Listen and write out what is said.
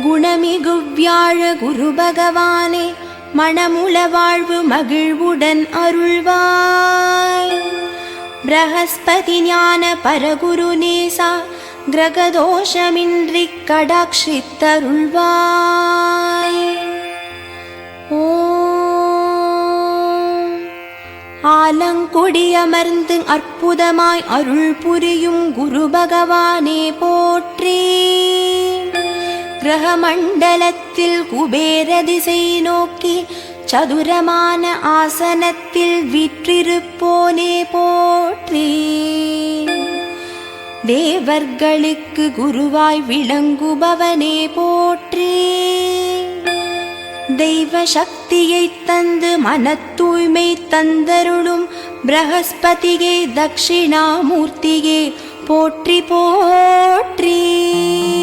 குணமிகு வியாழ குரு பகவானே மணமுள வாழ்வு மகிழ்வுடன் அருள்வாய். பிரகஸ்பதி ஞான பரகுரு நேசா கிரகதோஷமின்றி கடாட்சித்தருள்வாய். ஓம் ஆலங்கொடியமர்ந்து அற்புதமாய் அருள் புரியும் குரு பகவானே போற்றி. கிரகமண்டலத்தில் குபேர திசை நோக்கி சதுரமான ஆசனத்தில் வீற்றிருப்போனே போற்றி. தேவர்களுக்கு குருவாய் விளங்குபவனே போற்றி. தெய்வ சக்தியை தந்து மன தூய்மை தந்தருளும் பிரகஸ்பதியே தட்சிணாமூர்த்தியே போற்றி போற்றி.